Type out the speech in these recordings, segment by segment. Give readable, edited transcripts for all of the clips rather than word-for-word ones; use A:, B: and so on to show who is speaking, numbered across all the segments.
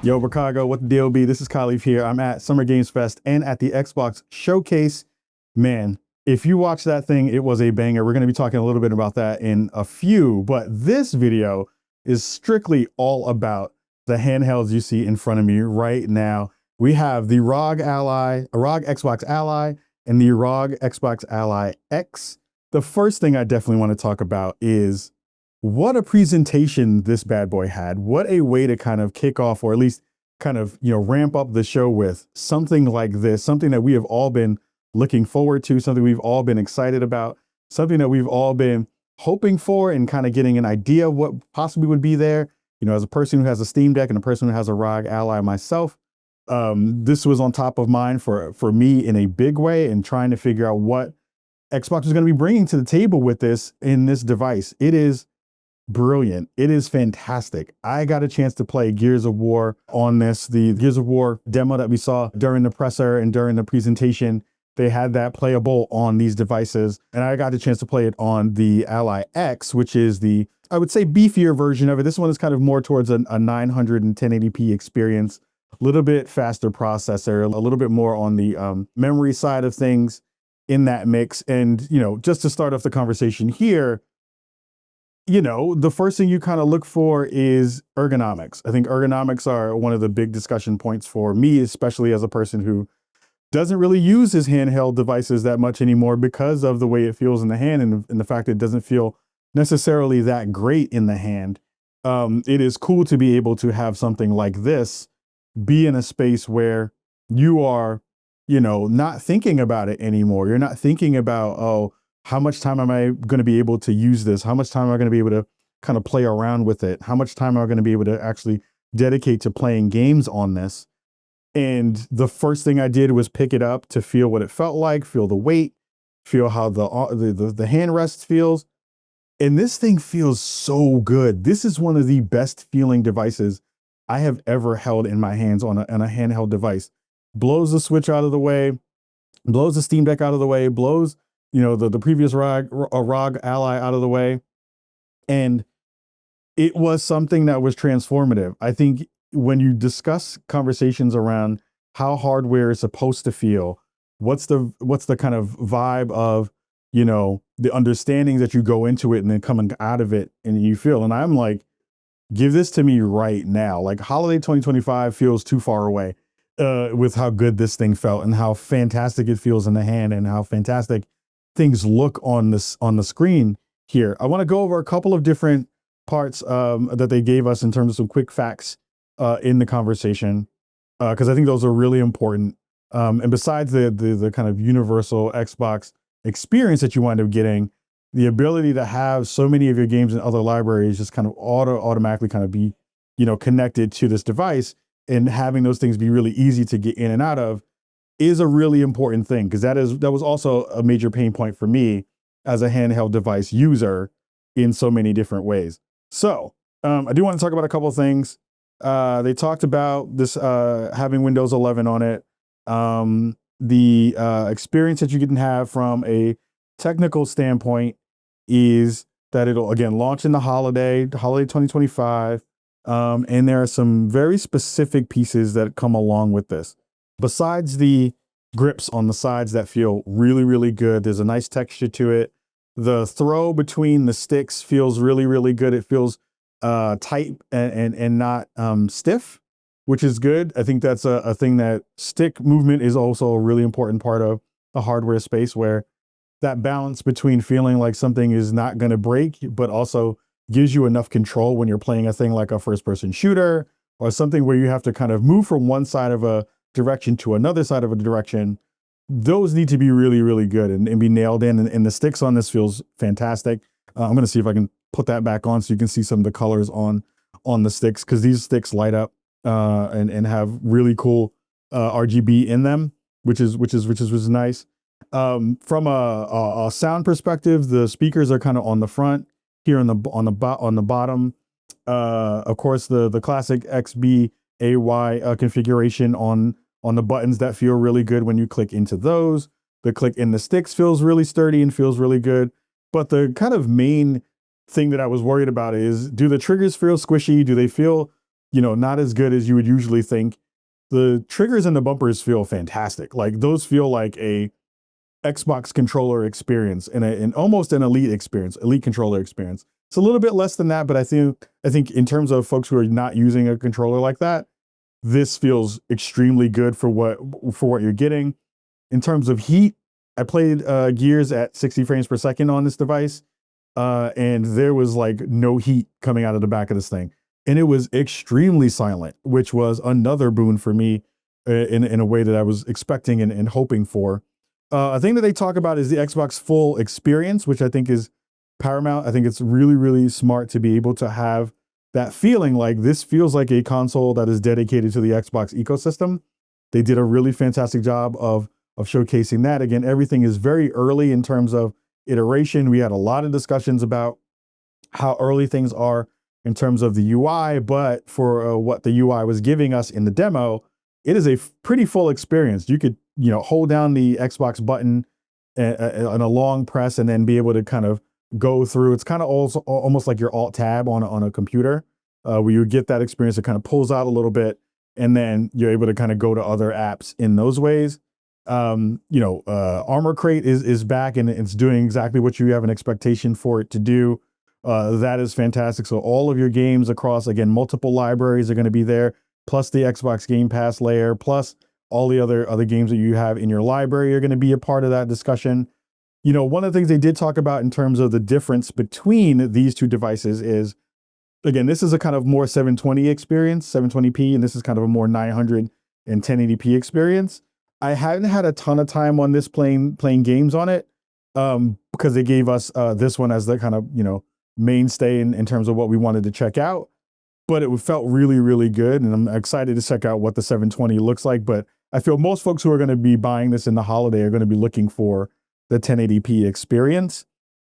A: Yo, Chicago, what the deal be? This is Khalif here. I'm at Summer Games Fest and at the Xbox Showcase. Man, if you watch that thing, it was a banger. We're going to be talking a little bit about that in a few, but this video is strictly all about the handhelds you see in front of me right now. We have the ROG Xbox Ally and the ROG Xbox Ally X. The first thing I definitely want to talk about is what a presentation this bad boy had. What a way to kind of kick off, or at least kind of, ramp up the show with something like this, something that we have all been looking forward to, something we've all been excited about, something that we've all been hoping for and kind of getting an idea of what possibly would be there. As a person who has a Steam Deck and a person who has a ROG Ally myself, this was on top of mind for me in a big way, and trying to figure out what Xbox is going to be bringing to the table with this in this device. It is brilliant. It is fantastic. I got a chance to play Gears of War on this. The Gears of War demo that we saw during the presser and during the presentation, they had that playable on these devices. And I got a chance to play it on the Ally X, which is the, I would say, beefier version of it. This one is kind of more towards a 900 and 1080p experience, a little bit faster processor, a little bit more on the memory side of things in that mix. And, just to start off the conversation here, the first thing you kind of look for is ergonomics. I think ergonomics are one of the big discussion points for me, especially as a person who doesn't really use his handheld devices that much anymore because of the way it feels in the hand, and the fact that it doesn't feel necessarily that great in the hand. It is cool to be able to have something like this be in a space where you are, not thinking about it anymore. You're not thinking about, oh, how much time am I going to be able to use this? How much time am I going to be able to kind of play around with it? How much time am I going to be able to actually dedicate to playing games on this? And the first thing I did was pick it up to feel what it felt like, feel the weight, feel how the hand rest feels. And this thing feels so good. This is one of the best feeling devices I have ever held in my hands on a handheld device. Blows the Switch out of the way, blows the Steam Deck out of the way, blows the previous ROG Ally out of the way. And it was something that was transformative. I think when you discuss conversations around how hardware is supposed to feel, what's the kind of vibe of, the understanding that you go into it and then coming out of it and you feel, and I'm like, give this to me right now. Like holiday 2025 feels too far away with how good this thing felt and how fantastic it feels in the hand and how fantastic things look on the screen here. I want to go over a couple of different parts that they gave us in terms of some quick facts in the conversation, because I think those are really important. And besides the kind of universal Xbox experience that you wind up getting, the ability to have so many of your games in other libraries just kind of automatically kind of be, connected to this device, and having those things be really easy to get in and out of is a really important thing, because that was also a major pain point for me as a handheld device user in so many different ways. So I do want to talk about a couple of things. They talked about this having Windows 11 on it. The experience that you can have from a technical standpoint is that it'll, again, launch in the holiday 2025. And there are some very specific pieces that come along with this. Besides the grips on the sides that feel really, really good, there's a nice texture to it. The throw between the sticks feels really, really good. It feels tight and not stiff, which is good. I think that's a thing, that stick movement is also a really important part of the hardware space, where that balance between feeling like something is not going to break, but also gives you enough control when you're playing a thing like a first-person shooter or something where you have to kind of move from one side of a direction to another side of a direction. Those need to be really, really good and be nailed in. And the sticks on this feels fantastic. I'm going to see if I can put that back on so you can see some of the colors on the sticks, because these sticks light up and have really cool RGB in them, which is nice. From a sound perspective, the speakers are kind of on the front here on the bottom. Of course, the classic XBAY configuration on the buttons that feel really good when you click into those. The click in the sticks feels really sturdy and feels really good. But the kind of main thing that I was worried about is, do the triggers feel squishy? Do they feel not as good as you would usually think. The triggers and the bumpers feel fantastic. Like those feel like a Xbox controller experience and almost an elite controller experience. It's a little bit less than that, but I think in terms of folks who are not using a controller like that, this feels extremely good for what you're getting. In terms of heat, I played Gears at 60 frames per second on this device, and there was like no heat coming out of the back of this thing. And it was extremely silent, which was another boon for me in a way that I was expecting and hoping for. A thing that they talk about is the Xbox full experience, which I think is paramount. I think it's really, really smart to be able to have that feeling like this feels like a console that is dedicated to the Xbox ecosystem. They did a really fantastic job of showcasing that. Again, everything is very early in terms of iteration. We had a lot of discussions about how early things are in terms of the UI, but for what the UI was giving us in the demo, it is a pretty full experience. You could, hold down the Xbox button on a long press and then be able to kind of go through. It's kind of also almost like your Alt Tab on a computer, where you get that experience. It kind of pulls out a little bit, and then you're able to kind of go to other apps in those ways. Armor Crate is back, and it's doing exactly what you have an expectation for it to do. That is fantastic. So all of your games across, again, multiple libraries are going to be there, plus the Xbox Game Pass layer, plus all the other games that you have in your library are going to be a part of that discussion. One of the things they did talk about in terms of the difference between these two devices is, again, this is a kind of more 720 experience, 720p, and this is kind of a more 900 and 1080p experience. I haven't had a ton of time on this playing games on it, because they gave us this one as the kind of, mainstay in terms of what we wanted to check out. But it felt really, really good, and I'm excited to check out what the 720 looks like. But I feel most folks who are going to be buying this in the holiday are going to be looking for the 1080p experience.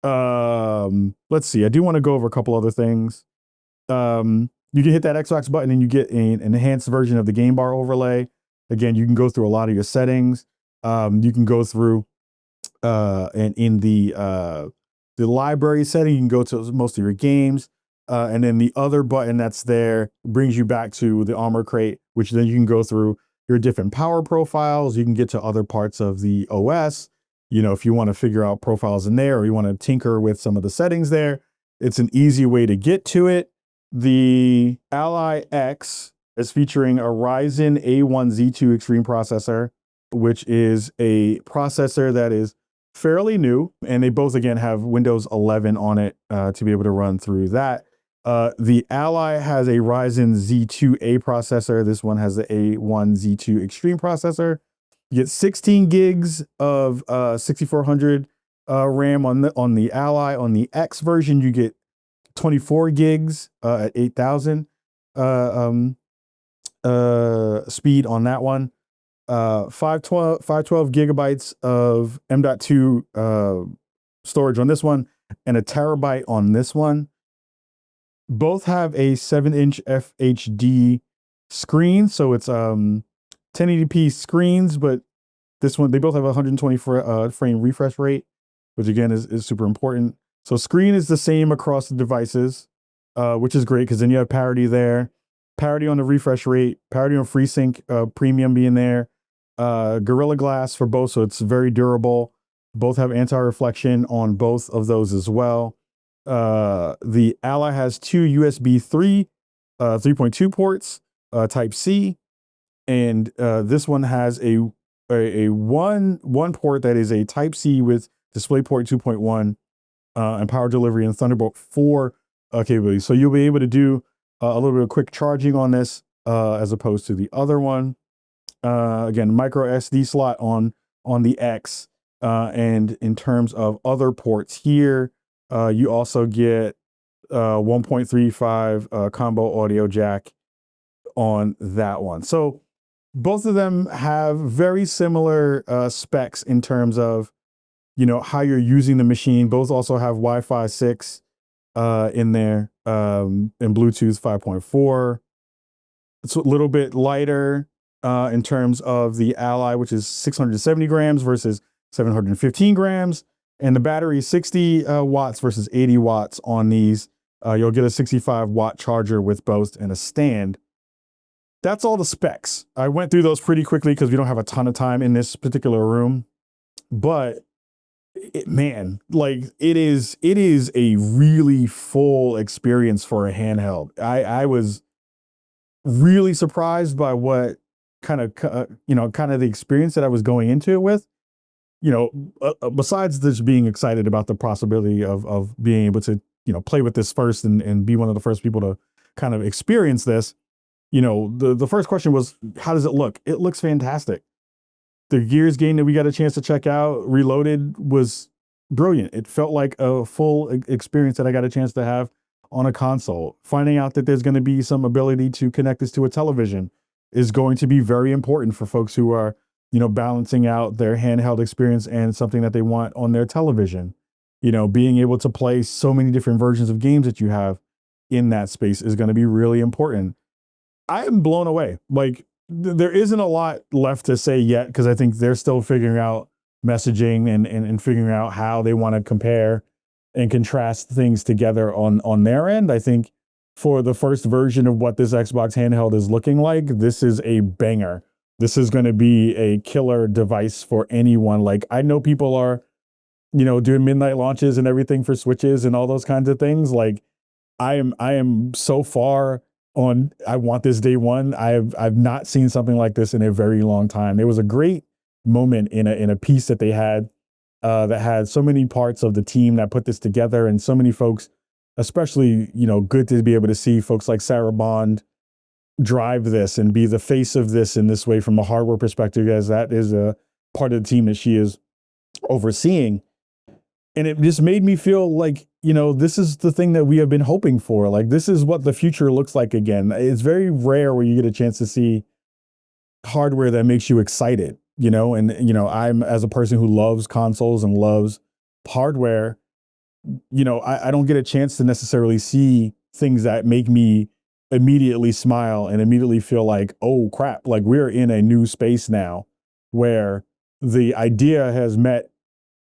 A: Let's see. I do want to go over a couple other things. You can hit that Xbox button and you get an enhanced version of the game bar overlay. Again, you can go through a lot of your settings. You can go through and in the library setting, you can go to most of your games. And then the other button that's there brings you back to the Armor Crate, which then you can go through your different power profiles. You can get to other parts of the OS. If you want to figure out profiles in there, or you want to tinker with some of the settings there, it's an easy way to get to it. The Ally X is featuring a Ryzen A1Z2 Extreme processor, which is a processor that is fairly new, and they both, again, have Windows 11 on it to be able to run through that. The Ally has a Ryzen Z2A processor. This one has the A1Z2 Extreme processor. You get 16 gigs of 6400 RAM on the Ally. On the X version, you get 24 gigs at 8000 speed on that one. 512 gigabytes of M.2 storage on this one, and a terabyte on this one. Both have a 7-inch FHD screen, so it's 1080p screens, but this one, they both have a 120 frame refresh rate, which again is super important. So screen is the same across the devices, which is great because then you have parity there, parity on the refresh rate, parity on FreeSync Premium being there, Gorilla Glass for both, so it's very durable. Both have anti-reflection on both of those as well. The Ally has two USB 3.2 ports, Type C, and this one has a one port that is a Type C with DisplayPort 2.1 and power delivery and Thunderbolt 4 capability. So you'll be able to do a little bit of quick charging on this as opposed to the other one. Again, micro SD slot on the X, and in terms of other ports here, you also get 1.35 combo audio jack on that one. So both of them have very similar specs in terms of how you're using the machine. Both also have Wi-Fi 6 in there, and Bluetooth 5.4. It's a little bit lighter in terms of the Ally, which is 670 grams versus 715 grams. And the battery is 60 watts versus 80 watts on these. You'll get a 65 watt charger with both and a stand. that's all the specs. I went through those pretty quickly because we don't have a ton of time in this particular room, but man, like it is a really full experience for a handheld. I was really surprised by what kind of kind of the experience that I was going into it with. Besides this being excited about the possibility of being able to play with this first and be one of the first people to kind of experience this. The first question was, how does it look? It looks fantastic. The Gears game that we got a chance to check out, Reloaded, was brilliant. It felt like a full experience that I got a chance to have on a console. Finding out that there's going to be some ability to connect this to a television is going to be very important for folks who are, balancing out their handheld experience and something that they want on their television. Being able to play so many different versions of games that you have in that space is going to be really important. I am blown away. Like, there isn't a lot left to say yet, because I think they're still figuring out messaging and figuring out how they want to compare and contrast things together on their end. I think for the first version of what this Xbox handheld is looking like, this is a banger. This is going to be a killer device for anyone. Like, I know people are, doing midnight launches and everything for Switches and all those kinds of things. Like, I am so far on, I want this day one. I've not seen something like this in a very long time. There was a great moment in a piece that they had that had so many parts of the team that put this together, and so many folks, especially, good to be able to see folks like Sarah Bond drive this and be the face of this in this way from a hardware perspective, as that is a part of the team that she is overseeing. And it just made me feel like, this is the thing that we have been hoping for. Like, this is what the future looks like again. It's very rare where you get a chance to see hardware that makes you excited, and, I'm, as a person who loves consoles and loves hardware, I don't get a chance to necessarily see things that make me immediately smile and immediately feel like, oh crap, like we're in a new space now where the idea has met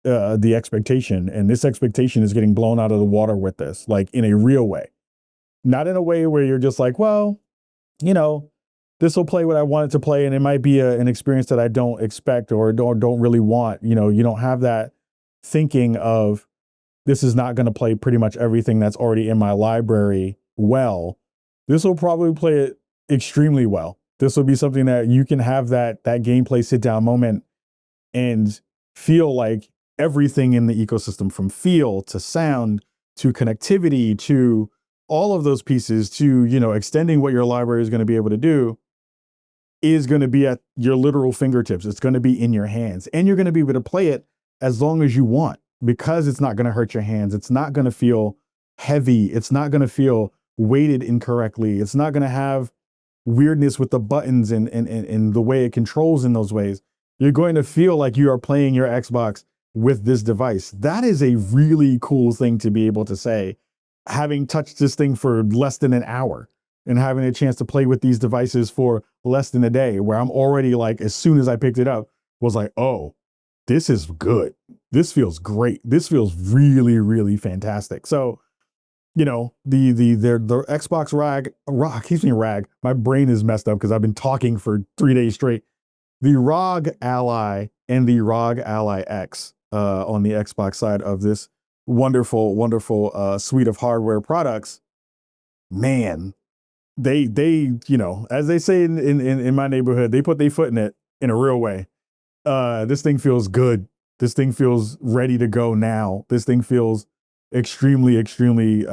A: the expectation, and this expectation is getting blown out of the water with this, like in a real way, not in a way where you're just like, well, this will play what I want it to play, and it might be an experience that I don't expect or don't really want. You don't have that thinking of, this is not going to play pretty much everything that's already in my library well. This will probably play it extremely well. This will be something that you can have that gameplay sit down moment and feel like everything in the ecosystem, from feel to sound to connectivity to all of those pieces to, extending what your library is going to be able to do, is going to be at your literal fingertips. It's going to be in your hands, and you're going to be able to play it as long as you want, because it's not going to hurt your hands. It's not going to feel heavy. It's not going to feel weighted incorrectly. It's not going to have weirdness with the buttons and the way it controls in those ways. You're going to feel like you are playing your Xbox with this device. That is a really cool thing to be able to say, having touched this thing for less than an hour and having a chance to play with these devices for less than a day, where I'm already like, as soon as I picked it up, was like, oh, this is good. This feels great. This feels really, really fantastic. So, the Xbox ROG, my brain is messed up because I've been talking for 3 days straight. The ROG Ally and the ROG Ally X on the Xbox side of this wonderful, wonderful suite of hardware products, man, they as they say in my neighborhood, they put their foot in it in a real way. This thing feels good. This thing feels ready to go now. This thing feels extremely, extremely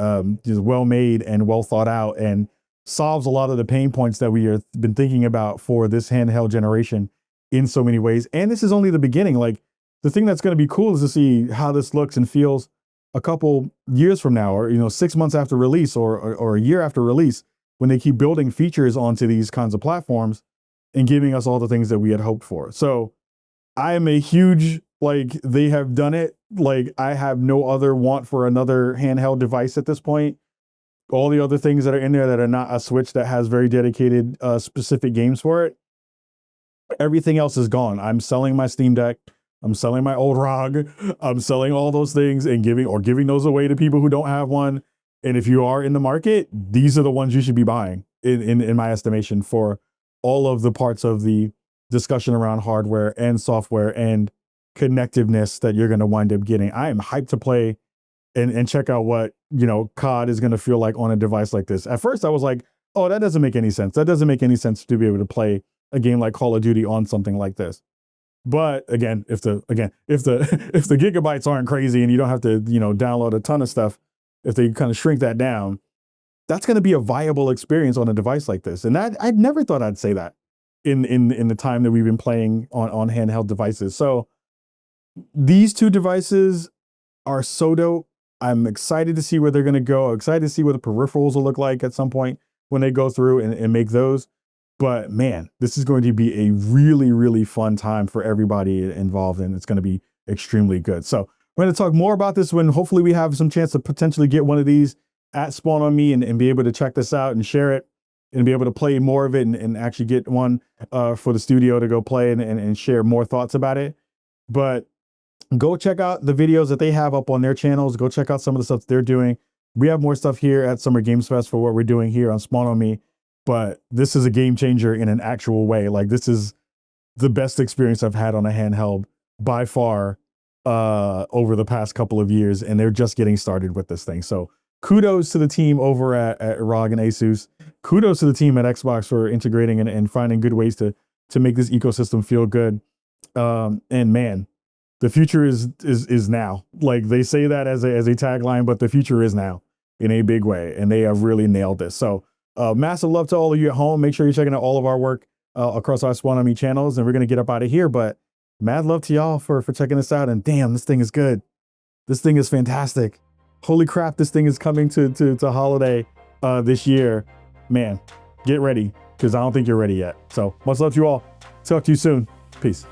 A: just well made and well thought out, and solves a lot of the pain points that we have been thinking about for this handheld generation in so many ways. And this is only the beginning. Like, the thing that's going to be cool is to see how this looks and feels a couple years from now, or 6 months after release, or a year after release, when they keep building features onto these kinds of platforms and giving us all the things that we had hoped for. So I am a huge, like, they have done it. Like, I have no other want for another handheld device at this point. All the other things that are in there that are not a Switch that has very dedicated specific games for it, everything else is gone. I'm selling my Steam Deck. I'm selling my old ROG. I'm selling all those things and giving those away to people who don't have one. And if you are in the market, these are the ones you should be buying in my estimation, for all of the parts of the discussion around hardware and software and connectiveness that you're going to wind up getting. I am hyped to play and check out what, you know, COD is going to feel like on a device like this. At first I was like, oh, that doesn't make any sense. That doesn't make any sense to be able to play a game like Call of Duty on something like this. But again, if the if the gigabytes aren't crazy and you don't have to, you know, download a ton of stuff, if they kind of shrink that down, that's going to be a viable experience on a device like this. And that I never thought I'd say that in the time that we've been playing on handheld devices. So these two devices are so dope. I'm excited to see where they're going to go. I'm excited to see what the peripherals will look like at some point when they go through and make those. But man, this is going to be a really, really fun time for everybody involved, and it's going to be extremely good. So we're going to talk more about this when hopefully we have some chance to potentially get one of these at Spawn on Me and be able to check this out and share it and be able to play more of it and actually get one for the studio to go play and share more thoughts about it. But go check out the videos that they have up on their channels. Go check out some of the stuff they're doing. We have more stuff here at Summer Games Fest for what we're doing here on Spawn on Me. But this is a game changer in an actual way. Like, this is the best experience I've had on a handheld by far over the past couple of years. And they're just getting started with this thing. So kudos to the team over at ROG and Asus. Kudos to the team at Xbox for integrating and finding good ways to make this ecosystem feel good. And man, the future is now. Like, they say that as a tagline, but the future is now in a big way. And they have really nailed this. So massive love to all of you at home. Make sure you're checking out all of our work across our Spawn on Me channels, and we're going to get up out of here. But mad love to y'all for checking this out. And damn, this thing is good. This thing is fantastic. Holy crap, this thing is coming to holiday this year. Man, get ready, because I don't think you're ready yet. So much love to you all. Talk to you soon. Peace.